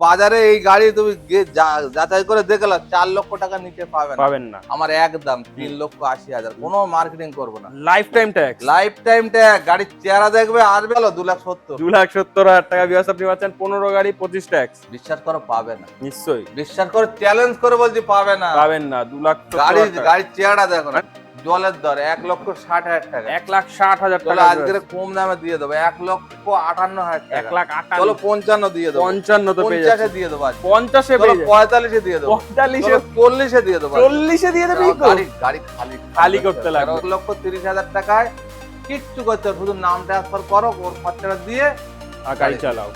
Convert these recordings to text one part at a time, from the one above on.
বাজারে এই গাড়ি তুমি যাচাই করে দেখলে 4 লক্ষ টাকা নিচে পাবেন না। আমার একদম 3,80,000, কোনো মার্কেটিং করবো না। Life time tax. Lifetime tax, গাড়ির চেহারা দেখবে আসবে 2,70,000। 2,70,000 টাকা ভিউয়ার্স আপনি পাচ্ছেন 15 গাড়ি 25 ট্যাক্স। বিশ্বাস করো পাবে না, নিশ্চয়ই বিশ্বাস করে চ্যালেঞ্জ করে বলছি পাবে না। পাবেন না। 2,70,000 টাকা। গাড়ির চেহারা দেখো না, জলের দর 1,60,000 টাকা। 1,60,000 চলো টাকা। আজকে কম দামে দিয়ে দেবো 1,58,000 টাকা। 1,58,000। চলো 55 দিয়ে দেবো, 55 তো পেয়ে 50-এ যাচ্ছে। দিয়ে দেবো, 50-এ চলো পেয়ে যাচ্ছে। 45-এ দিয়ে দেবো, 45-এ 40-এ দিয়ে দেবো। 40-এ দিয়ে দেবে ইকো। গাড়ি খালি করতে লাগবে। 1,30,000 টাকায় কিচ্ছু করতে হবে, শুধু নাম ট্রান্সফার করো, ওর খরচাটা দিয়ে আর গাড়ি চালাও।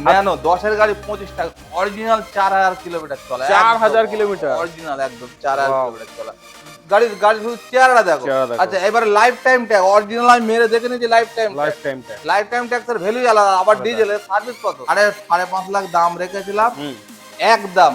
ন্যানো 10-এর গাড়ি 25 টাকা, অরিজিনাল 4,000 কিলোমিটার চলা। 4,000 কিলোমিটার অরিজিনাল একদম 4,000 কিলোমিটার চলা গাড়ি শুধু চেহারাটা দেখো। চেহারা দেখো। আচ্ছা এবারে লাইফ টাইম ট্যাক্স, অরিজিনাল আমি মেরে দেখে নিয়েছি life time life time tax. Life time ট্যাক্সের ভ্যালু আলাদা। আবার ডিজেলের সার্ভিস কত? 5.5 লাখ দাম রেখেছিলাম, একদম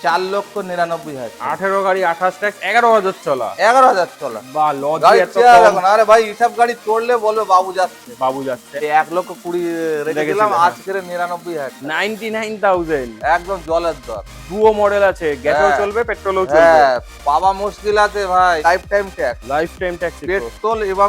4,99,000। 18 গাড়ি 28 ট্যাক্স 11,000 চলা। 11,000 চলা। বা লজি গাড়ি এত চেহারা কম। দেখো না। আরে ভাই এসব গাড়ি চড়লে বলবে বাবু যাচ্ছে। বাবু যাচ্ছে। 1,20,000 রেখেছিলাম, হ্যাঁ। আজকের 99,000। 99,000। একদম জলের দর। ডুও মডেল আছে, গ্যাসও হ্যাঁ। চলবে পেট্রোলও চলবে। হ্যাঁ পাওয়া মুশকিল আছে ভাই। Lifetime tax, lifetime tax. Petrol এবং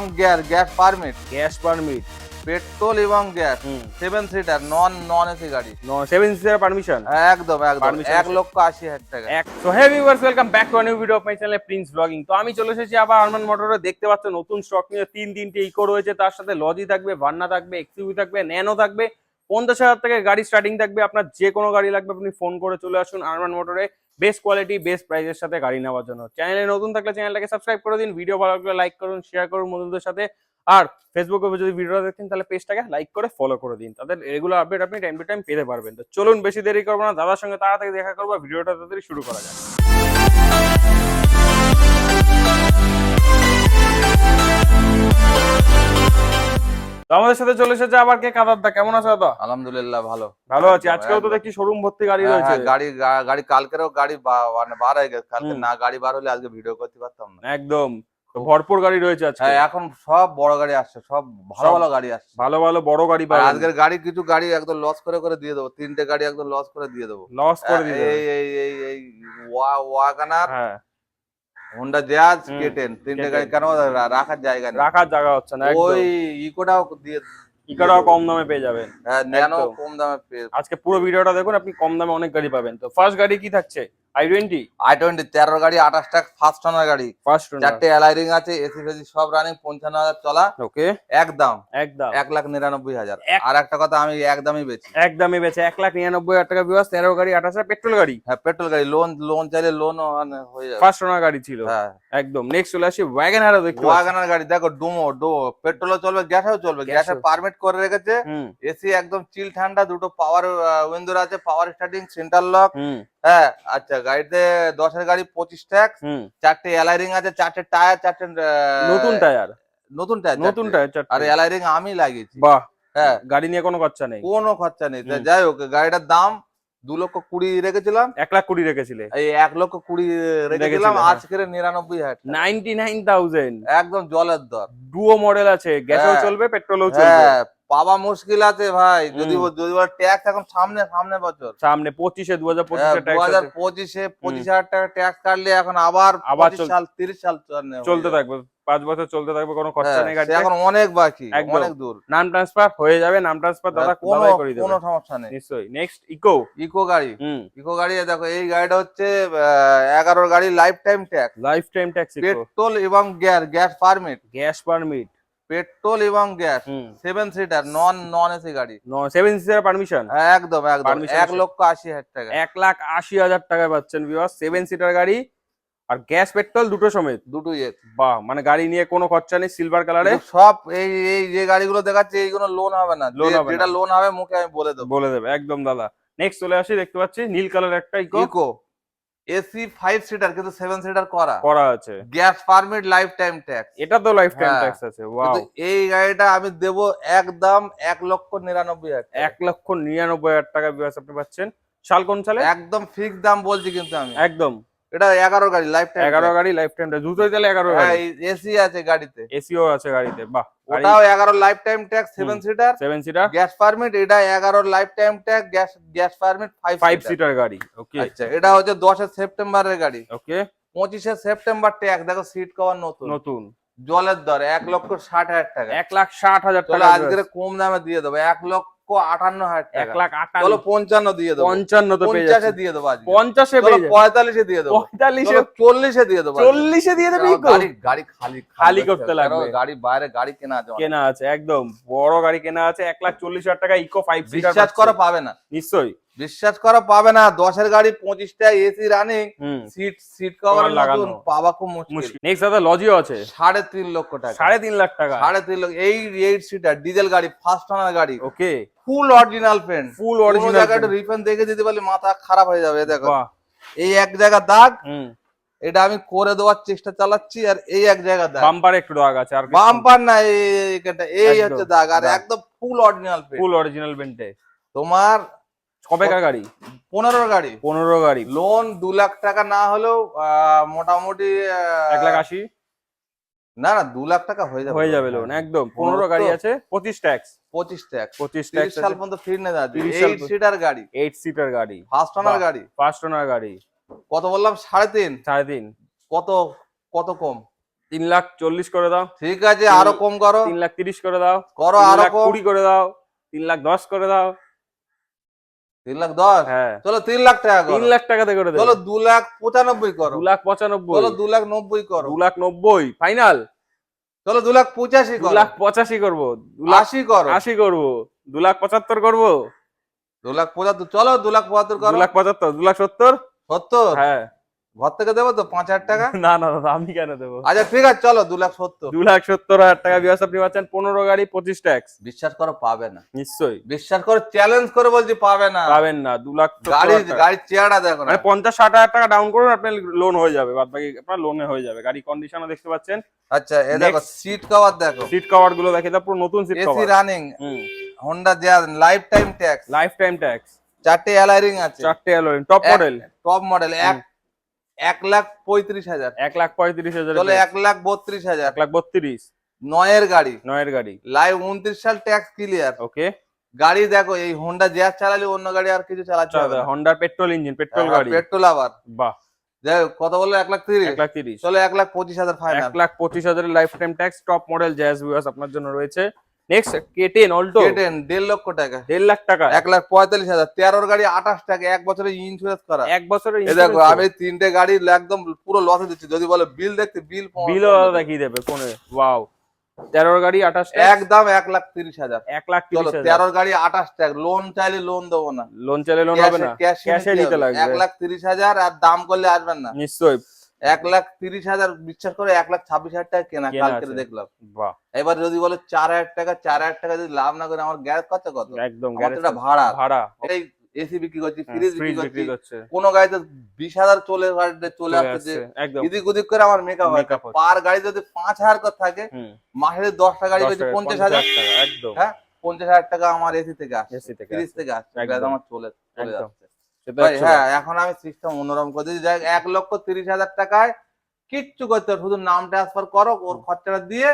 gas permit, gas permit, petrol এবং গ্যাস, 7 সিটার নন এসি গাড়ি, 7 সিটার পারমিশন। একদম Permission 1,80,000 টাকা। So hey viewers, welcome back to a new video of my channel Prince Blogging. তো আমি চলে এসেছি আবার আরমান মোটরে। দেখতে পাচ্ছ নতুন স্টক নিয়ে তিনটে ইকো রয়েছে, তার সাথে লজি থাকবে, ভার্না থাকবে, এক্সইউভি থাকবে, ন্যানো থাকবে। 50,000 থেকে গাড়ি স্টার্টিং থাকবে। আপনার যে কোনো গাড়ি লাগবে আপনি ফোন করে চলে আসুন আরমান মোটরে, বেস্ট কোয়ালিটি বেস্ট প্রাইসের সাথে গাড়ি নেওয়ার জন্য। চ্যানেলে নতুন থাকলে চ্যানেলটাকে সাবস্ক্রাইব করে দিন, ভিডিও ভালো লাগলে লাইক করুন, শেয়ার করুন বন্ধুদের সাথে। আর ফেসবুকে যদি ভিডিওটা দেখছেন তাহলে পেজটাকে লাইক করে ফলো করে দিন, তাদের রেগুলার আপডেট আপনি টাইম টু টাইম পেতে পারবেন। তো চলুন বেশি দেরি করবো না, দাদার সঙ্গে তাড়াতাড়ি দেখা করবো, ভিডিওটা তাড়াতাড়ি শুরু করা যাক। তো আমাদের সাথে চলে এসেছে আবার কে, কাদারদা। কেমন আছো দাদা? আলহামদুলিল্লাহ ভালো ভালো আছি। আজকেও তো দেখছি শোরুম ভর্তি গাড়ি রয়েছে। গাড়ি কালকেরও গাড়ি মানে বার হয়ে গেছে। কালকে না গাড়ি বার হলে আজকে ভিডিও করতে পারতাম না। একদম ভরপুর গাড়ি রয়েছে আজকে। হ্যাঁ এখন সব বড় গাড়ি আসছে, সব ভালো ভালো গাড়ি আসছে, ভালো ভালো বড় গাড়ি আর পাবেন। আজকের গাড়ি কিছু গাড়ি একদম লস করে দিয়ে দেবো। 3টে গাড়ি একদম লস করে দিয়ে দেবো। লস করে দিতে এই ওয়াগনার, হ্যাঁ, হোন্ডা জ্যাজ, হুম, K10, 3টে K10 গাড়ি কেন রাখার জায়গা নেই। রাখার জায়গা হচ্ছে না। ওই ইকোটাও দিয়ে ইকাটাও কম দামে পেয়ে যাবেন। হ্যাঁ ন্যানো একদম। কম দামে পেয়ে। আজকে পুরো ভিডিওটা দেখুন, আপনি কম দামে অনেক গাড়ি পাবেন। তো ফার্স্ট গাড়ি কি থাকছে? i20। i20 13 গাড়ি, 28 টাকা ফার্স্ট ওনার গাড়ি, ফার্স্ট 4টে অ্যালাই রিং আছে, এসি ফেসি সব রানিং, 55,000 চলা। ওকে, একদম একদম 1,99,000। আর একটা কথা, আমি একদমই বেচি, একদমই বেচে 1,99,000 টাকা ভিউয়ার্স। 13 গাড়ি 28 পেট্রোল গাড়ি। হ্যাঁ পেট্রোল গাড়ি, লোন চাইলে লোন হয়ে যাবে। ফার্স্ট ওনার গাড়ি ছিল। হ্যাঁ একদম। নেক্সট চলে আসি ওয়াগনারও দেখতে পাচ্ছি। ওয়াগনার গাড়ি দেখো, ডুমো পেট্রোলও চলবে, গ্যাসও চলবে। গ্যাসের পারমিট করে রেখেছে, এসি একদম চিল ঠান্ডা, দুটো পাওয়ার উইন্ডোর আছে, পাওয়ার স্টার্টিং, সেন্টার লক। হ্যাঁ আচ্ছা গাড়িতে 10-এর গাড়ি 25 ট্যাক্স, 4টে অ্যালাই রিং আছে, 4টে টায়ার, 4টে নতুন টায়ার, নতুন টায়ার, নতুন টায়ার 4টে। আর অ্যালাই রিং আমি লাগিয়েছি। বাহ, হ্যাঁ গাড়ি নিয়ে কোনো খরচা নেই, কোনো খরচা নেই। যাই হোক গাড়িটার দাম 2,20,000 রেখেছিলাম, 1,20,000 রেখেছিলে। এই 1,20,000 রেখেছিলাম, হ্যাঁ। আজকের 99,000। 99,000। একদম জলের দর। ডুও মডেল আছে, গ্যাসও হ্যাঁ। চলবে পেট্রোলও চলবে। হ্যাঁ পাওয়া মুশকিল আছে ভাই, যদি ট্যাক্স এখন সামনে বছর, সামনে 25-এ 2025-এ ট্যাক্স আছে। 2025-এ 25,000 টাকা ট্যাক্স কাটলে এখন আবার 25 সাল 30 সাল চলতে থাকবে, 5 বছর চলতে থাকবে, কোনো খরচা নেই গাড়িতে। এখন অনেক বাকি, একদম। অনেক দূর। নাম ট্রান্সফার হয়ে যাবে, নাম ট্রান্সফার দাদা দাদাই করে দেবে, কোনো সমস্যা নেই। নিশ্চয়ই। নেক্সট ইকো গাড়ি, ইকো গাড়ি দেখো, এই গাড়িটা হচ্ছে 11 গাড়ি, lifetime tax, lifetime tax, petrol এবং gas permit, gas permit, petrol এবং গ্যাস, 7 সিটার নন এসি গাড়ি, 7 সিটার পারমিশন। একদম 1,80,000 টাকা। 1,80,000 টাকায় পাচ্ছেন ভিউয়ার্স 7 সিটার গাড়ি, আর গ্যাস পেট্রোল দুটো সমেত, দুটোই বাহ, মানে গাড়ি নিয়ে কোনো খরচা নেই। সিলভার কালারে সব। এই যে গাড়িগুলো দেখাচ্ছে এইগুলো লোন হবে না, যেটা লোন হবে মুখে আমি বলে দেবো একদম দাদা। নেক্সট চলে আসি, দেখতে পাচ্ছি নীল কালার একটা ইকো এসি 5 সিটার কিন্তু 7 সিটার করা আছে, gas permit, life time tax. এটা তো লাইফ টাইম ট্যাক্স আছে। ওয়াও, এই গাড়িটা আমি দেবো একদম 1,99,000, 1,99,000 টাকা ভিউয়ার্স আপনি পাচ্ছেন। সাল কোন সালে? একদম ফিক্স দাম বলছি কিন্তু আমি, একদম এটা 11 গাড়ি লাইফ টাইম, 11 গাড়ি লাইফ টাইম ট্যাক্স, দুটোই তাহলে 11 হ্যাঁ গাড়ি, এসি আছে গাড়িতে, এসিও আছে গাড়িতে, বাহ। ওটাও 11 life time tax 7 seater, 7 seater, gas permit, এটা 11 life time tax, gas permit 5 5 seater. Seater গাড়ি, ওকে আচ্ছা এটা হচ্ছে 10 সেপ্টেম্বরের গাড়ি, ওকে। 25 সেপ্টেম্বর ট্যাক্স, দেখো সিট কভার নতুন, নতুন, জলের দর 1,60,000 টাকা, 1,60,000 চলো টাকা, আজকে কম দামে দিয়ে দেবো 1,58,000 টাকা, 1,58,000, চলো 55 দিয়ে দেবো, 55 তো পেয়ে 50 যাচ্ছে, দিয়ে দেবো আজকে, 50 এ চলো পেয়ে যাচ্ছে, 45 দিয়ে দেবো, 45 চলো 40 দিয়ে দেবো, 40 দিয়ে দেবে, গাড়ি গাড়ি খালি খালি করতে লাগবে, গাড়ি বাইরে গাড়ি কেনা আছে অনেক। কেনা আছে, একদম বড় গাড়ি কেনা আছে, 1,40,000 টাকা ইকো 5 সিটার, বিশ্বাস করা পাবে না, নিশ্চয়ই, বিশ্বাস করা পাবে না, 10 গাড়ি 25টা এসি রানিং, হুম, সিট কভার লাগানো। লাগানো, পাওয়া খুব মুশকিল। মুশকিল। নেক্সট দাদা লজিও আছে, 3.5 লক্ষ টাকা, 3.5 লাখ টাকা, 3.5 লক্ষ, এই 8 সিটার ডিজেল গাড়ি, ফার্স্ট ওনার গাড়ি, ওকে, ফুল অরিজিনাল পেন্ট, ফুল কোনো অরিজিনাল, জায়গায় একটু রিপেন্ট দেখে দিতে পারলে মাথা খারাপ হয়ে যাবে, দেখো বাহ, এই এক জায়গা দাগ, হুম, এটা আমি করে দেওয়ার চেষ্টা চালাচ্ছি, আর এই এক জায়গা দাগ, বাম্পারে একটু দাগ আছে, আর বাম্পার না, এইখানটা এই একদম হচ্ছে দাগ, আর দাগ। একদম full original paint, full original পেন্টে, তোমার কবেকার গাড়ি? 15 গাড়ি, 15 গাড়ি, লোন 2 লাখ টাকা না হলেও মোটামুটি 1,80,000 না না 2 লাখ টাকা হয়ে যাবে, হয়ে যাবে লোন, একদম 15 গাড়ি আছে, 25 ট্যাক্স, 25 ট্যাক্স, 25 30 ট্যাক্স সাল পর্যন্ত ফ্রি না যাবে, 30 সাল 8 সিটার গাড়ি, 8 সিটার গাড়ি, ফার্স্ট ওনার বাহ। গাড়ি, ফার্স্ট ওনার গাড়ি, কত বললাম 3.5, 3.5, কত কত কম, 3,40,000 করে দাও, ঠিক আছে আরো কম করো, 3,30,000 করে দাও, করো আরো কম, 3,20,000 করে দাও, 3,10,000 করে দাও, 3,10,000, হ্যাঁ, চলো 3 লাখ টাকা করো, 3 লাখ টাকাতে করে দেবো, চলো 2,95,000 করো, 2,95,000, চলো 2,90,000 করো, 2,90,000 ফাইনাল, চলো 2,85,000 করো, 2,85,000 করবো, 80 করো, 2,80,000 করবো, 2,75,000 করবো, 2,75,000, চলো 2,75,000 করো, 2,75,000, 2,70,000, 70, হ্যাঁ, ঘর থেকে দেবো তো 5,000 টাকা, না না দাদা আমি কেন দেবো, আচ্ছা ঠিক আছে চলো 2,70,000, 2,70,000 টাকা বিয়াস আপনি পাচ্ছেন, 15 গাড়ি 25 ট্যাক্স, বিশ্বাস করো পাবে না, নিশ্চয়ই বিশ্বাস করো চ্যালেঞ্জ করে বলছি পাবে না, পাবেন না, 2,70,000 গাড়ির টাকা। গাড়ির চেহারা দেখো না, মানে 50-60,000 টাকা ডাউন করুন, আপনার লোন হয়ে যাবে, বাদ বাকি আপনার লোনে হয়ে যাবে। গাড়ি কন্ডিশনও দেখতে পাচ্ছেন, আচ্ছা এ দেখো সিট কভার দেখো, সিট কভার গুলো দেখে দাও, পুরো নতুন seat AC cover, running, Honda Jazz, lifetime tax, lifetime tax, 4টে অ্যালয় রিং আছে, 4টে alloy, top model, top model, 1,35,000, 1,35,000, চলো 1,32,000, 1,32,000, 9 এর গাড়ি, 9 এর গাড়ি, লাইভ 29 সাল ট্যাক্স ক্লিয়ার, ওকে, গাড়ি দেখো এই হোন্ডা জ্যাজ চালালে অন্য গাড়ি আর কিছু চালাচ্ছে হবে না, হন্ডার পেট্রোল ইঞ্জিন, পেট্রোল গাড়ি, পেট্রোল আবার, বাহ, যাই হোক, কত বললো 1,30,000, 1,30,000, চলো 1,25,000 final, 1,25,000 life time tax, top model jazz viewers আপনার জন্য রয়েছে। নেক্সট K10 অল্টো, 1.5 লক্ষ টাকা, 1.5 লাখ টাকা, 1,45,000, 13 গাড়ি 28 টাকা, 1 বছরের ইন্স্যুরেন্স করা, 1 বছরের এই দেখো আমি 3টে গাড়ি একদম পুরো লসে দিচ্ছি, যদি বলে বিল দেখতে বিল বিলও দেখিয়ে দেবে ফোনে, ওয়াও, 13 গাড়ি 28 ট্যাক্স, একদম 1,30,000, চলো 1,30,000, 13 গাড়ি 28 টাকা, লোন চাইলে লোন দেবো না, লোন চাইলে লোন হবে না, ক্যাশে নিতে লাগবে, 1,30,000, আর দাম করলে আসবেন না, নিশ্চয়ই, 1,30,000, বিশ্বাস করে 1,26,000 টাকা কেনা, কেনা কালকে আছে। দেখলাম, বাহ, এবার যদি বলে 4,000 টাকা, 4,000 টাকা যদি লাভ না করে আমার গ্যাস কত একদম আমার তো এটা ভাড়া, ভাড়া, এই এসি বিক্রি করছি, ফ্রিজ ফ্রিজ বিক্রি বিক্রি করছি, করছে, কোন গাড়িতে 20,000 চলে আসছে, একদম, এদিক ওদিক করে আমার মেকআপ হয়, Makeup হচ্ছে। পার গাড়ি যদি 5,000 করে থাকে, হুম, মাসে 10টা গাড়ি 10 বেশি টাকা, 50,000, 50,000 টাকা, একদম, হ্যাঁ 50,000 টাকা আমার এসি থেকে আসছে, এসি থেকে ফ্রিজ থেকে আসছে, একদম। গ্যাস আমার চলে একদম। যাচ্ছে, সেটা ভাই হচ্ছে হ্যাঁ এখন আমি সিস্টেম অন্যরকম করে দিয়েছি, যাই 1,30,000 টাকায় কিচ্ছু করতে হবে, শুধু নাম ট্রান্সফার করো, ওর খরচাটা দিয়ে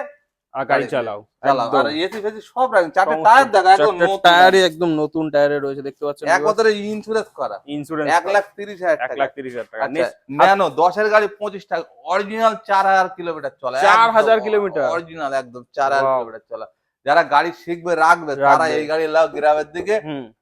আর গাড়ি চালাও, চালাও, একদম। আর এসি ফেসি সব রাখেন, 4টে টায়ার দেখা একদম নতুন, টায়ারে একদম নতুন টায়ারে রয়েছে, দেখতে পাচ্ছেন, 1 বছরের ইন্স্যুরেন্স করা, ইন্স্যুরেন্স 1,30,000 টাকা, 1,30,000 টাকা, আচ্ছা ন্যানো 10 এর গাড়ি 25 টাকা, অরিজিনাল 4,000 কিলোমিটার চলা, 4,000 কিলোমিটার, অরিজিনাল একদম 4,000 Wow. কিলোমিটার চলা, যারা গাড়ি শিখবে রাখবে তারা এই গাড়ি লাও, গ্রামের দিকে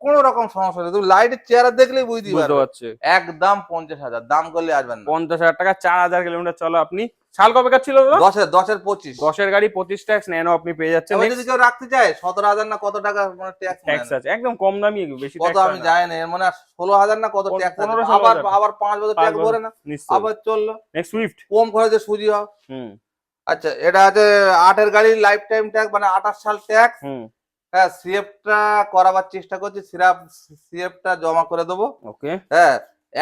কোন রকম সমস্যা নেই, তুমি লাইটের চেহারা দেখলেই বুঝতে বুঝতে পারবে, পারছে, একদম 50,000, দাম করলে আসবেন না, 50,000 টাকা, 4,000 কিলোমিটার চলো, আপনি সাল কবেকার ছিল দাদা? 10 এর 25, 10 এর গাড়ি 25 ট্যাক্স ন্যানো আপনি পেয়ে যাচ্ছেন, এবার যদি কেউ রাখতে চায় 17,000 না কত টাকা মানে ট্যাক্স ট্যাক্স আছে, একদম কম দামি, বেশি কত ট্যাক্স আমি জানি না, এর মানে 16,000 না কত ট্যাক্স, 15-16,000 আবার 5 বছর ট্যাক্স ভরে না, নিশ্চয়ই। আবার চললো, নেক্সট সুইফট, কম খরচে সুজি হয়, হুম আচ্ছা এটা আছে 8 এর গাড়ি লাইফ টাইম ট্যাক্স, মানে 28 সাল ট্যাক্স, হুম, হ্যাঁ সিএফটা করাবার চেষ্টা করছি, সিএফটা জমা করে দেবো, ওকে, হ্যাঁ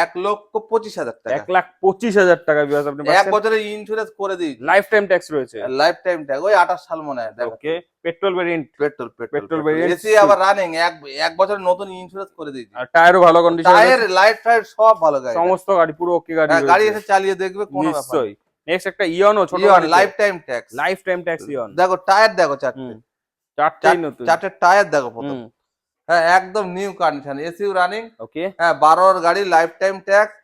1,25,000 টাকা। 1,25,000 টাকা ভিউয়ার্স আপনি এক পাচ্ছেন। বছরের ইন্স্যুরেন্স করে দিয়েছি। লাইফ টাইম ট্যাক্স রয়েছে। লাইফ টাইম ট্যাগ ওই 28 সাল মনে হয়। দেখো okay, petrol variant. Petrol petrol variant, AC আবার রানিং, এক বছরের নতুন ইন্স্যুরেন্স করে দিয়েছি। আর টায়ারও ভালো কন্ডিশনে টায়ার রয়েছে। লাইট টায়ার সব ভালো গাড়ি, সমস্ত গাড়ি পুরো ওকে গাড়ি হ্যাঁ গাড়ি রয়েছে। এসে চালিয়ে দেখবে কোনো ব্যাপার না। নিশ্চয়ই। নেক্সট একটা ইয়নো ছোট ইয়ন গাড়ি, lifetime tax. Lifetime tax Eon. দেখো টায়ার দেখো চারটে, চারটেই নতুন। চারটে টায়ার দেখো প্রথম, হ্যাঁ একদম নিউ কন্ডিশন, এসিও রানিং। ওকে, হ্যাঁ 12 গাড়ি, লাইফ টাইম ট্যাক্স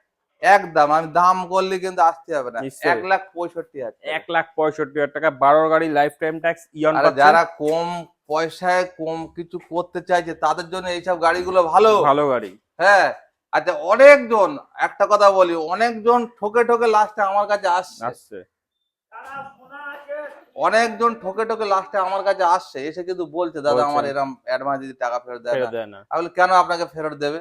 একদম। আমি দাম করলে কিন্তু আসতে হবে না, নিশ্চয়ই। 1,65,000। 1,65,000 টাকা 12 গাড়ি লাইফ টাইম ট্যাক্স ইয়ন আর পাচ্ছেন। যারা কম পয়সায় কম কিছু করতে চাইছে তাদের জন্য এইসব গাড়িগুলো ভালো। ভালো গাড়ি। হ্যাঁ আচ্ছা, অনেকজন একটা কথা বলি, অনেকজন ঠকে ঠকে লাস্টে আমার কাছে আসছে, অনেকজন ঠকে ঠকে লাস্টে আমার কাছে আসছে, এসে কিন্তু বলছে দাদা আমার এরকম অ্যাডভান্স দিতে টাকা ফেরত দেয় না। আমি বলি কেন আপনাকে ফেরত দেবে?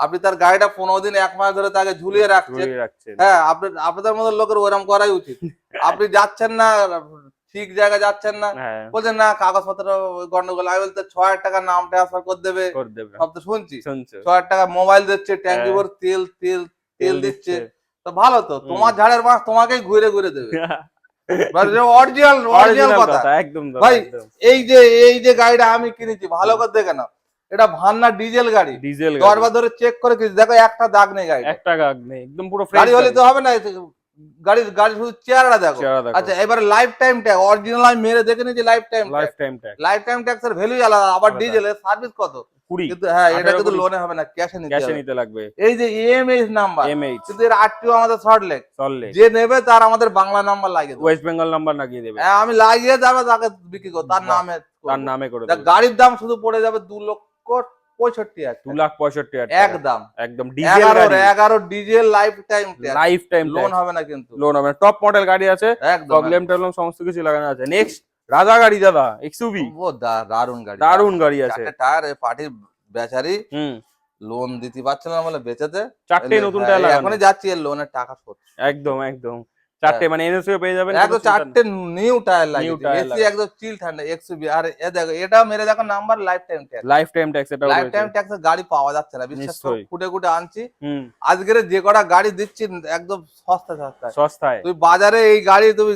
আপনি তার গাড়িটা 15 দিন 1 মাস ধরে তাকে ঝুলিয়ে রাখছেন। হ্যাঁ আপনাদের মতো লোকের ওরকম করাই উচিত। আপনি যাচ্ছেন না ঠিক জায়গায়, যাচ্ছেন না, বলছেন না কাগজপত্র গন্ডগোল। আমি বলতে 6,000 টাকা নাম ট্রান্সফার করে দেবে, সব তো শুনছি। 6,000 টাকা মোবাইল দিচ্ছে, ট্যাঙ্কি ভরে তেল দিচ্ছে, তো ভালো তো, তোমার ঝাড়ের মাছ তোমাকেই ঘুরে ঘুরে দেবে। অরিজিনাল কথা একদম ভাই। এই যে গাড়িটা আমি কিনেছি, ভালো করে দেখে নাও, এটা ভান্না ডিজেল গাড়ি। ডিজেল দরবার ধরে চেক করে কিনেছি, দেখো একটা দাগ নেই গাড়ি, একটা দাগ নেই, একদম পুরো ফ্রেশ গাড়ি হলে তো হবে না, গাড়ি শুধু চেহারাটা দেখো। আচ্ছা এবারে লাইফ টাইম ট্যাগ অরিজিনাল আমি মেরে দেখে নিয়েছি, লাইফ টাইম ট্যাক্সের ভ্যালু আলাদা। আবার ডিজেলের সার্ভিস কত, 20, কিন্তু হ্যাঁ এটা কিন্তু লোনে হবে না, ক্যাশে নিতে লাগবে। এই যে এমএইচ নাম্বার, কিন্তু এর আরটিও আমাদের সল্টলেক, যে নেবে তার আমাদের বাংলা নাম্বার লাগিয়ে দেবে, ওয়েস্ট বেঙ্গল নাম্বার লাগিয়ে দেবে। হ্যাঁ আমি লাগিয়ে দেবো, তাকে বিক্রি করব তার নামে করে দেব। গাড়ির দাম শুধু পড়ে যাবে 2,65,000, 2,65,000 একদম একদম ডিজেল গাড়ি, 11 ডিজেল লাইফ টাইম লোন হবে না, কিন্তু লোন হবে না। টপ মডেল গাড়ি আছে, প্রবলেম টবলেম সমস্ত কিছু লাগানো আছে। নেক্সট রাজা গাড়ি দাদা, এক্সইউভি। ও দারুন গাড়ি, দারুন গাড়ি আছে। টায়ার পার্টির বেচারি লোন দিতে পারছে না বলে বেচেতে, 4টে নতুন টায়ার লাগানো। এখনই যাচ্ছি এর লোনের টাকা শোধ। একদম একদম 4টে, মানে এনএসইও পেয়ে যাবেন একদম 4টে নিউ টায়ার লাগিয়েছে, এসি একদম চিল ঠান্ডা এক্সইউভি। আর এ দেখো এটা মেরে দেখো নাম্বার লাইফ টাইম ট্যাক্স। এটা লাইফ টাইম ট্যাক্সের গাড়ি পাওয়া যাচ্ছে না, বিশ্বাস করো, নিশ্চয়ই। ফুটে আনছি আজকের যে কটা গাড়ি দিচ্ছি একদম সস্তায়। তুই বাজারে এই গাড়ি তুমি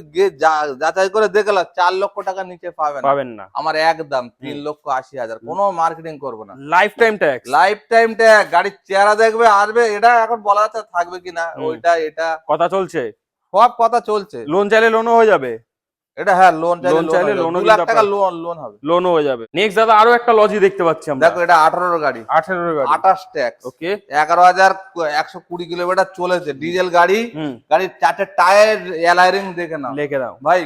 যাচাই করে দেখলা 4 লক্ষ টাকা নিচে পাবেন না। আমার একদম 3,80,000, কোনো মার্কেটিং করবো না। লাইফ টাইম ট্যাক্স গাড়ির চেহারা দেখবে, আসবে, এটা এখন বলা যাচ্ছে থাকবে কিনা, ওইটা এটা কথা চলছে, সব কথা চলছে। লোন চাইলে লোনও হয়ে যাবে, এটা হ্যাঁ লোন চাইলে 2 লাখ টাকা লোন হবে, লোনও হয়ে যাবে। নেক্সট দাদা আরো একটা লজি দেখতে পাচ্ছি আমরা। দেখো এটা 18 গাড়ি, 28 ট্যাক্স, ওকে, 11,120 কিলোমিটার চলেছে, ডিজেল গাড়ি। গাড়ির 4টে টায়ার অ্যালাইরিং দেখে নাও ভাই।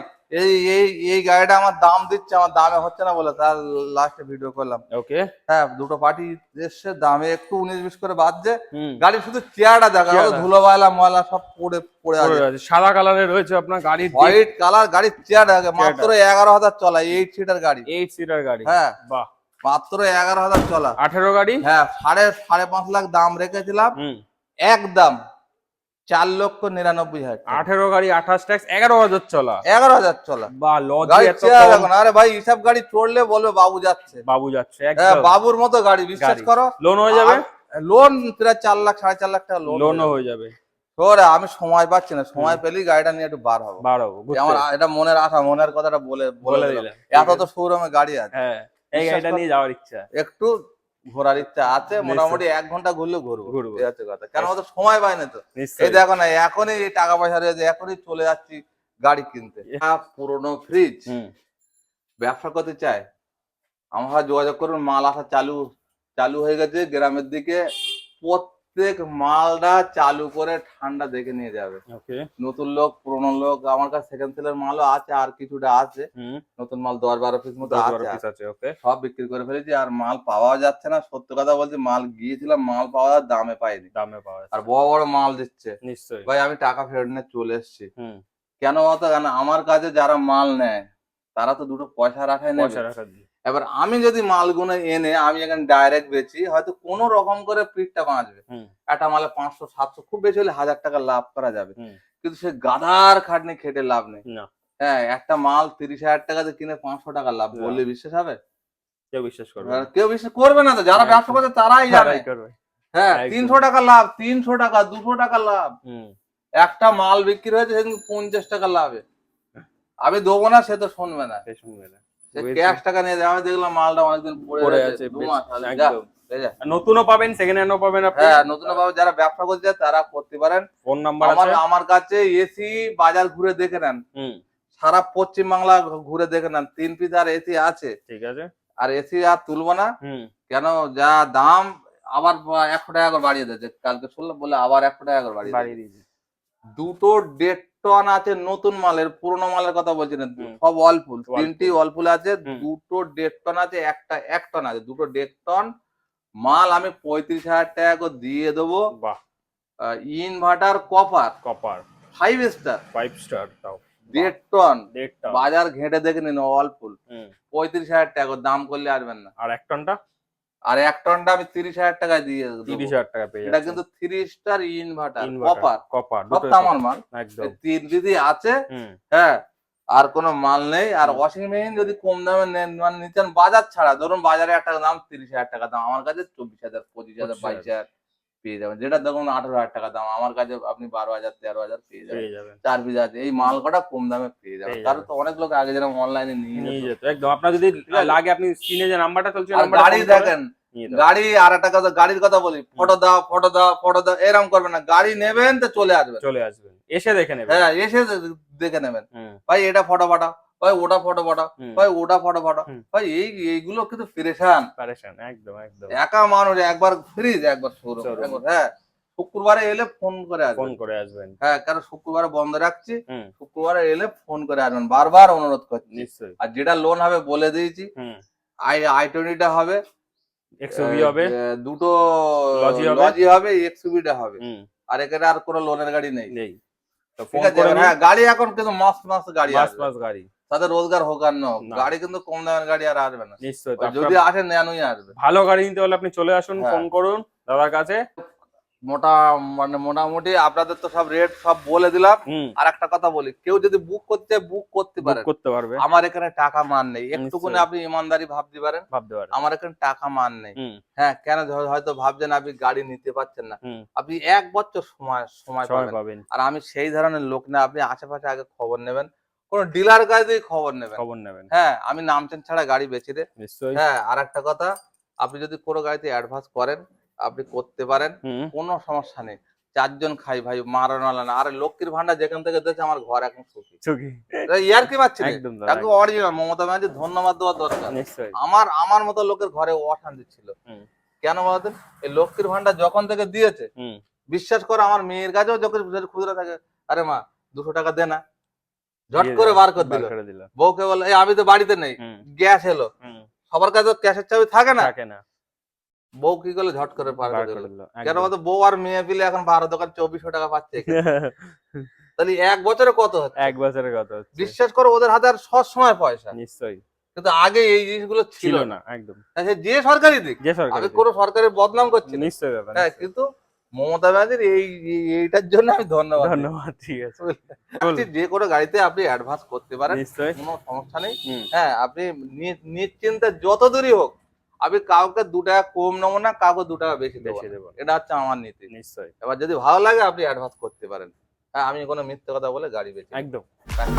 এই গাড়িটা আমার দাম দিচ্ছে, আমার দামে হচ্ছে না বলে তার লাস্টে ভিডিও করলাম। ওকে, হ্যাঁ দুটো পার্টি এসছে, দামে একটু 19-20 করে বাড়ছে। গাড়ি শুধু চেয়ারটা দেখা, ধুলো ময়লা সব পড়ে আছে। সাদা কালারের রয়েছে আপনার গাড়ি, হোয়াইট কালার গাড়ির চেয়ার দেখা, মাত্র 11,000 চলা, 8 সিটার গাড়ি। হ্যাঁ বাহ, মাত্র 11,000 চলা, 18 গাড়ি। হ্যাঁ 5.5 লাখ দাম রেখেছিলাম, একদম 4,99,000। 18 গাড়ি, 28 ট্যাক্স, 11,000 চলা, 11,000 চলা। বাহ, লজি এত কম। আরে ভাই এইসব গাড়ি চড়লে বলবে বাবু যাচ্ছে, একদম বাবুর মতো গাড়ি, বিশ্বাস করো। লোন হয়ে যাবে, লোন প্রায় 4 লাখ 4.5 লাখ টাকা লোন হয়ে যাবে। আমি সময় পাচ্ছি না, সময় পেলেই গাড়িটা নিয়ে একটু বার হবো। আমার এটা মনের আশা, মনের কথাটা বলে দিলাম। এত তো শোরুমে গাড়ি আছে, হ্যাঁ এই গাড়িটা নিয়ে যাওয়ার ইচ্ছা, একটু ঘোরার ইচ্ছা আছে, মোটামুটি 1 ঘন্টা ঘুরলে ঘুরবো, এই হচ্ছে কথা। কেন অত সময় পাই না তো, এই দেখো না এখনই টাকা পয়সা রয়েছে, এখনই চলে যাচ্ছি গাড়ি কিনতে। পুরোনো ফ্রিজ ব্যবসা করতে চায় আমরা যোগাযোগ করুন, মাল আসা চালু হয়ে গেছে গ্রামের দিকে। প্রত্যেক মালটা চালু করে ঠান্ডা দেখে নিয়ে যাবে। নতুন লোক পুরনো লোক, আমার কাছে সেকেন্ড সেলের মালও আছে, আর কিছুটা আছে, নতুন মাল 10-12 পিস মতো আছে, সব বিক্রি করে ফেলেছি। আর মাল পাওয়া যাচ্ছে না, সত্য কথা বলছি, মাল গিয়েছিলাম, মাল পাওয়া দামে পাইনি, আর বড় বড় মাল দিচ্ছে। ভাই আমি টাকা ফেরত নিয়ে চলে এসেছি। কেন বলতো, কেন আমার কাছে যারা মাল নেয় তারা তো দুটো পয়সা রাখায় নেবে। এবার আমি যদি মালগুলো এনে আমি এখানে ডাইরেক্ট বেচি, হয়তো কোনো রকম করে পিঠটা বাঁচবে, একটা মালে 500-700, খুব বেশি হলে 1,000 টাকা লাভ করা যাবে, কিন্তু সে গাধার খাটনি খেটে লাভ নেই। হ্যাঁ একটা মাল 30,000 টাকাতে কিনে 500 টাকা লাভ, বললে বিশ্বাস হবে? কেউ বিশ্বাস করবে না তো, যারা ব্যবসা করছে তারাই জানে। হ্যাঁ একদম। 300 টাকা লাভ, 300 টাকা 200 টাকা লাভ। হুম একটা মাল বিক্রি হয়েছে সেদিন 50 টাকা লাভে। আমি দেবো না, সে তো শুনবে না, সে শুনবে না। সে বুঝেছি। ক্যাশ টাকা নিয়ে যায়। আমি দেখলাম মালটা অনেকদিন পড়ে পড়ে আছে, আছে, 2 বেশ, মাস তাহলে যা, একদম। এই যা। আর নতুনও পাবেন, সেকেন্ড হ্যান্ডও পাবেন আপনি। হ্যাঁ নতুন ভাবে যারা ব্যবসা করছে তারা করতে পারেন। ফোন নাম্বার আমার আছে। আমার কাছে এসি বাজার ঘুরে দেখে নেন, হুম সারা পশ্চিম বাংলা ঘুরে দেখে নেন, 3 পিস আর এসি আছে। ঠিক আছে। আর এসি আর তুলবো না, হুম কেন যা দাম আবার 100 টাকা করে বাড়িয়ে দিয়েছে। কালকে শুনলাম বলে আবার 100 টাকা করে বাড়িয়ে বাড়িয়ে দিয়েছে। দিয়েছি। দুটো 1.5 টন আছে নতুন মালের, পুরোনো মালের কথা বলছি না, হুম। সব ওয়ালপুল, ওয়ালপুল। 3টি ওয়ালপুল আছে। হুম। দুটো 1.5 টন আছে, একটা 1 টন আছে, দুটো 1.5 টন মাল আমি 35,000 টাকা করে দিয়ে দেবো। বাহ, inverter copper copper 5 star 5 star তাও। 1.5 টন, 1.5 টন। বাজার ঘেঁটে দেখে নিন ওয়ালপুল, হুম 35,000 টাকা করে দাম করলে আসবেন না। আর 1 টনটা আর 1 টনটা আমি 30,000 টাকায় দিয়ে দেবো। 30,000 টাকা পেয়ে এটা যাচ্ছে। কিন্তু 3 star inverter inverter copper, copper সব দুটো তামার মাল। একদম। 3 দিদি আছে, হুম হ্যাঁ আর কোনো মাল নেই। আর হুম। ওয়াশিং মেশিন যদি কম দামে নেন মানে নিতেন বাজার ছাড়া, ধরুন বাজারে একটা দাম 30,000 টাকা দাম, আমার কাছে 24,000 25,000 22,000 পেয়ে যাবেন। যেটা দেখুন 18,000 টাকা দাম, আমার কাছে আপনি 12,000 13,000 পেয়ে যাবেন। পেয়ে যাবেন। 4 পিস আছে, এই মাল কটা কম দামে পেয়ে যাবেন। পেয়ে কারণ যাবেন। তো অনেক লোক আগে যেরকম অনলাইনে নিয়ে নিয়ে যেত। যেত একদম। আপনার যদি ঠিক আছে? লাগে আপনি স্ক্রিনে যে নাম্বারটা চলছে আর নাম্বারে গাড়ি ফোন করবেন, দেখেন, নিয়ে যাবেন। গাড়ি আর একটা কথা, গাড়ির কথা বলি, ফটো দাও ফটো দাও ফটো দাও এরকম করবেন না। গাড়ি নেবেন তো চলে আসবেন, চলে আসবেন, এসে দেখে নেবেন। হ্যাঁ এসে দেখে নেবেন। হুম ভাই এটা ফটো পাঠাও, ভাই ওটা ফটো পাঠাও, হুম। ভাই ওটা ফটো পাঠাও, হুম। ভাই এইগুলো কিন্তু পেরেশান। পারেশান একদম একদম। একা মানুষ, একবার ফ্রিজ একবার শোরুম, Showroom। হ্যাঁ শুক্রবারে এলে ফোন করে ফোন আসবেন। করে আসবেন। হ্যাঁ কারণ শুক্রবারে বন্ধ রাখছি, হুম শুক্রবারে এলে ফোন করে আসবেন, বারবার অনুরোধ করছি। নিশ্চয়ই। আর যেটা লোন হবে বলে দিয়েছি, হুম i20টা হবে, এক্সইউভি হবে, দুটো লজি হবে। লজি হবে, এক্সইউভিটা হবে। হুম আর এখানে আর কোনো লোনের গাড়ি নেই। নেই তো ঠিক ফোন আছে, করে এবার নিন। হ্যাঁ গাড়ি এখন কিন্তু মাস মাস গাড়ি বাস আসবে, বাস গাড়ি তাদের রোজগার হোক আর না হোক, না। গাড়ি কিন্তু কম দামের গাড়ি আর আসবে না। নিশ্চয়ই। তো ওই যদি আপনার আসে ন্যানোই আসবে। ভালো গাড়ি নিতে হলে আপনি চলে আসুন, হ্যাঁ। ফোন করুন দাদার কাছে। মোটামুটি আপনাদের তো সব রেট সব বলে দিলাম। হুম আর একটা কথা বলি, কেউ যদি বুক করতে বুক পারেন, করতে পারবে, আমার এখানে টাকা মান নেই। একটুকুনি নিশ্চয়ই। আপনি ইমানদারি ভাবতে পারেন, ভাবতে পারবে। আমার এখানে টাকা মান নেই। হুম হ্যাঁ কেন হয়তো ভাবছেন আপনি গাড়ি নিতে পারছেন না, হুম আপনি 1 বছর সময় সময় পাবেন। পাবেন, আর আমি সেই ধরনের লোক না, আপনি আশেপাশে আগে খবর নেবেন, কোন ডিলার কাছে দিয়ে খবর নেবেন। খবর নেবেন। হ্যাঁ আমি নামছেন ছাড়া গাড়ি বেচে দে। নিশ্চয়ই। হ্যাঁ আর একটা কথা, আপনি যদি কোনো গাড়িতে অ্যাডভান্স করেন, আপনি করতে পারেন, হুম কোনো সমস্যা নেই। 4 জন খাই ভাই, মারানালা না। আরে লক্ষ্মীর ভান্ডার যেখান থেকে দিয়েছে আমার ঘর এখন সুখী। চুকি ইয়ার্কি মারছি না, একদম দাদা, একদম অরিজিনাল। মমতা ব্যানার্জি ধন্যবাদ দেওয়ার দরকার। নিশ্চয়ই। আমার মতো লোকের ঘরে অশান্তি ছিল। হুম কেন বলতেন, এই লক্ষ্মীর ভান্ডার যখন থেকে দিয়েছে, হুম বিশ্বাস করে আমার মেয়ের কাছেও যখন খুচরা থাকে, আরে মা 200 টাকা দে না, ঝট দিয়ে করে দিল, বার করে বার দিল। করে দিল। বউকে বলে এই আমি তো বাড়িতে নেই, হুম গ্যাস এলো, হুম সবার কাছে ক্যাশের চাবি থাকে না, থাকে না, বউ কি করলে ঝট করে বার বার করে করে দিল। দিল কেন একদম। বলতো, বউ আর মেয়ে পিলে এখন 12 দোকান 2400 টাকা পাচ্ছে এখানে। তাহলে 1 বছরে কত হচ্ছে? 1 বছরের কথা হচ্ছে। বিশ্বাস করো ওদের হাতে আর সব সময় পয়সা, নিশ্চয়ই কিন্তু আগে এই জিনিসগুলো ছিল ছিল না। না একদম। সে যে সরকারি দিক, যে সরকারি আমি দিক। কোনো সরকারের বদনাম করছি না। নিশ্চয়ই দাদা, হ্যাঁ নিশ্চয়ই। কিন্তু মমতা ব্যানার্জির এইটার জন্য আমি ধন্যবাদ দিই। ধন্যবাদ, ঠিক আছে। আপনি যে কোনো গাড়িতে আপনি অ্যাডভান্স করতে পারেন, নিশ্চয়ই। কোনো সমস্যা নেই। হুম হ্যাঁ আপনি নিশ্চিন্তে যত দূরই হোক, আমি কাউকে 2 টাকা কম নেবো না, কাউকে 2 টাকা বেশি দেবো বেশি না। দেব না। এটা হচ্ছে আমার নীতি। নিশ্চয়ই এবার যদি ভালো লাগে আপনি অ্যাডভান্স করতে পারেন। হ্যাঁ আমি কোনো মিথ্যে কথা বলে গাড়ি বেচি না। একদম। রাখি।